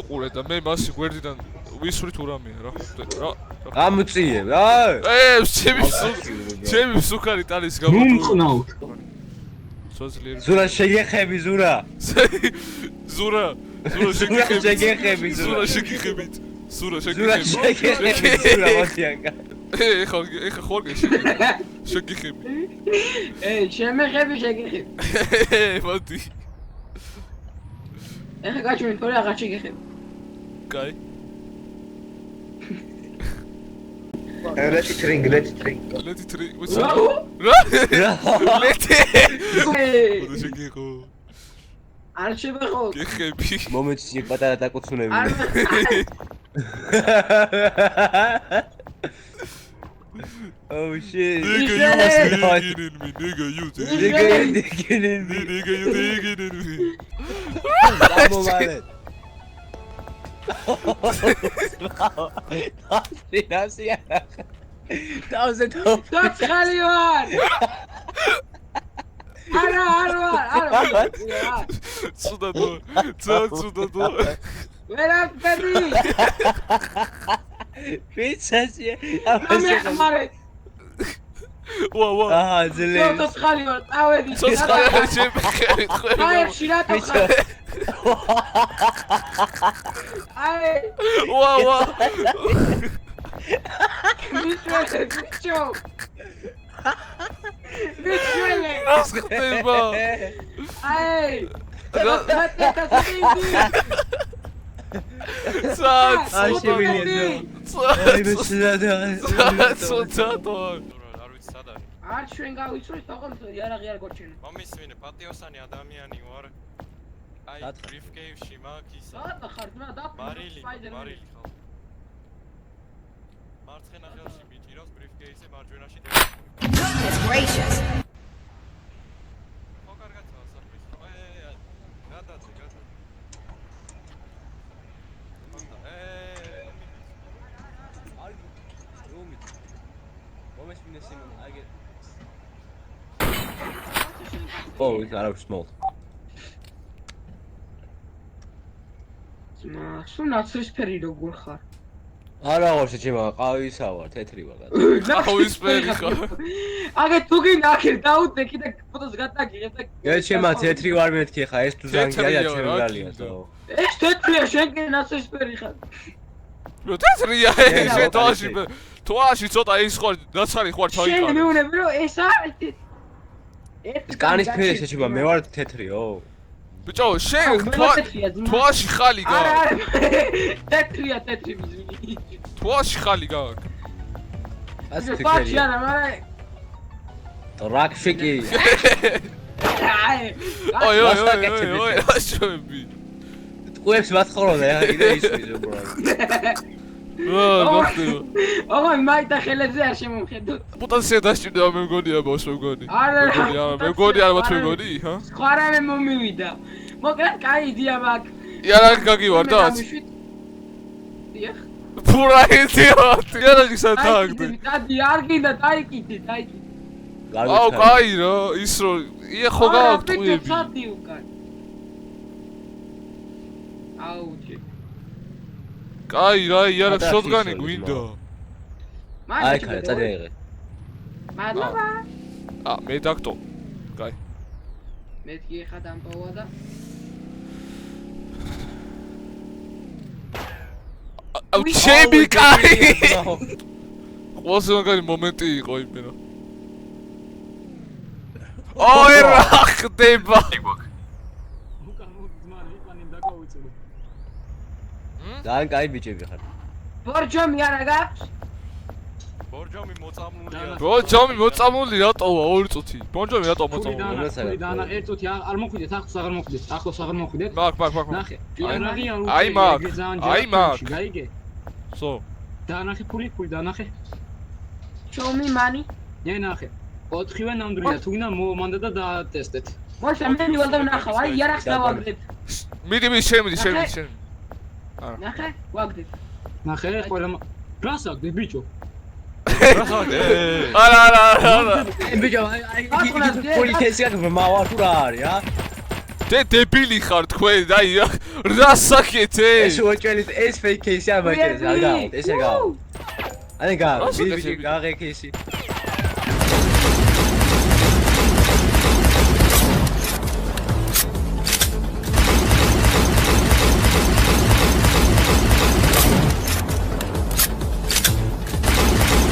ყურე და მე მასი გვერდიდან ვისვრით ურამია რა რა ამწიე რა ჩემი სუქარი ტალის მომყნავ ზურა შეგეხები ზურა ზურა შეგეხები ზურა შეგეხებით ზურა შეგეხები ზურა მათიანკა ეხა ხორგე შეგეხები შემეხები შეგეხები მოდი ეხა გაჩვენ თორე აღარ შეგეხები კაი ლეთი ტრინგ რა შეგეხო არ შეგეხო გეხები მომენტში პატარა დაკოცუნები Oh shit. Nigga, you digging in me. Nigga, you digging in me. Nigga, you digging in me. Vamos, vale. That's Khaliwan. Ara. Sudador. Where up, baby? Princess, Whoa. Ah, Zele. That's Khaliwan. Awedi. Ay, shirato. Ay. Whoa. Bicho. Nascuteba. Ay. არ ჩვენ გავიწვევთ თოხონდ იარაღი არ გორჩენ. მომისმინე პატიოსანი ადამიანი ვარ. აი ბრიფკეივში მაქვს ისა. და ხარ ძმა და მარილი ხალ. მარცხენა ხელში მიჭირავს ბრიფკეივზე მარჯვენაში. Goodness gracious. ხო კარგაცაა საფრის. გადაცე. Oh, we got out small. სუნაცისფერი როგორ ხარ? არა ვარ შეჭება, ყავისა ვარ, თეთრი ვარ. ყავისფერი ხარ. აგე თუ გინახე დაუდეკი და ფოტოს გადაგიღებ და შეჭება თეთრი ვარ მეთქი ხა, ეს თუ ზანგია ჩემგალია თო. ეს თეთრია შენ კი ნაცისფერი ხარ. რო თეთრია შენ თვაში ცოტა ის ხარ ნაცარი ხარ ჩაიყარე. შენ მეუბნები რომ ეს არის ეს კანის ფერი შეჭება, მე ვარ თეთრიო. ბიჭო, შენ თვაში ხალი გაქვს. არა, თეთრია თეთრი მიზნი. თვაში ხალი გაქვს. ასე ფაში თეთრია. არა, მაგრამ ტრაქში კი. აი, ოი, აშოები. ტყუებს მათხოვდა რა, კიდე ისვის უბრალოდ. გახდება. ოგო, მაიტა ხელებზე არ შემომხედო. პოტენციალი დასჭირდება მე მგონია ბოს მე მგონი. არა, მე მგონი ალბათ მე მგონი, ჰა? სხვა რამე მომივიდა. მოკლედ, კაი იდეა მაქვს. იარაღი გაგივარდათ? დიახ. ფურა იდიოტი. იარაღი სადაგდე. დადი, არ გინდა, დაიკიდე. აუ, კაი რა, ის რო ხო გააქვს ტყუები. სადი უკან. აუჯი. კაი რა, იარაღ შოტგანი გვინდა. აი, ხარ, წადიღე. მადლობა. მე დაქტო. კაი. მეთქი ხა დამპოვა და აუ, ჩემი კაი. ყველაზე მაგარი მომენტი იყო იმენა. ოი რა ხდება. ძალიან კაი ბიჭები ხარ. ბორჯომი არა გაქვს? ბორჯომი მოწამლულია. ბორჯომი მოწამლული რატოა 2 წუთი? ბორჯომი რატო მოწამლული? დანა 1 წუთი არ მოხვიდეთ, ახლოს აღარ მოხვიდეთ. მაგ. ნახე. იარაღი არ აი მაგ. გაიგე. სო. დანახე ფული დანახე. ჩომი მანი. ნახე. 4-ვე ნამდვილია, თუ გინდა მომანდა და დაატესტეთ. მოიცა მე მივალდა ვნახავ, აი იარაღს დავაგდებ. მიდი შემიდი. ნახე, ვაგდებ. ნახე, ყველა რას აგდე ბიჭო? არა. 哎，别叫，哎，你politesse个嘛，我出来呀。Te debili ხარ თქვენ, აი რა საკეთე? ეს უაჭველით ეს fake case-ია მაგას, არ გააუთ, ესე გააუთ. აი გა, ვიდეო გააღე case-ი.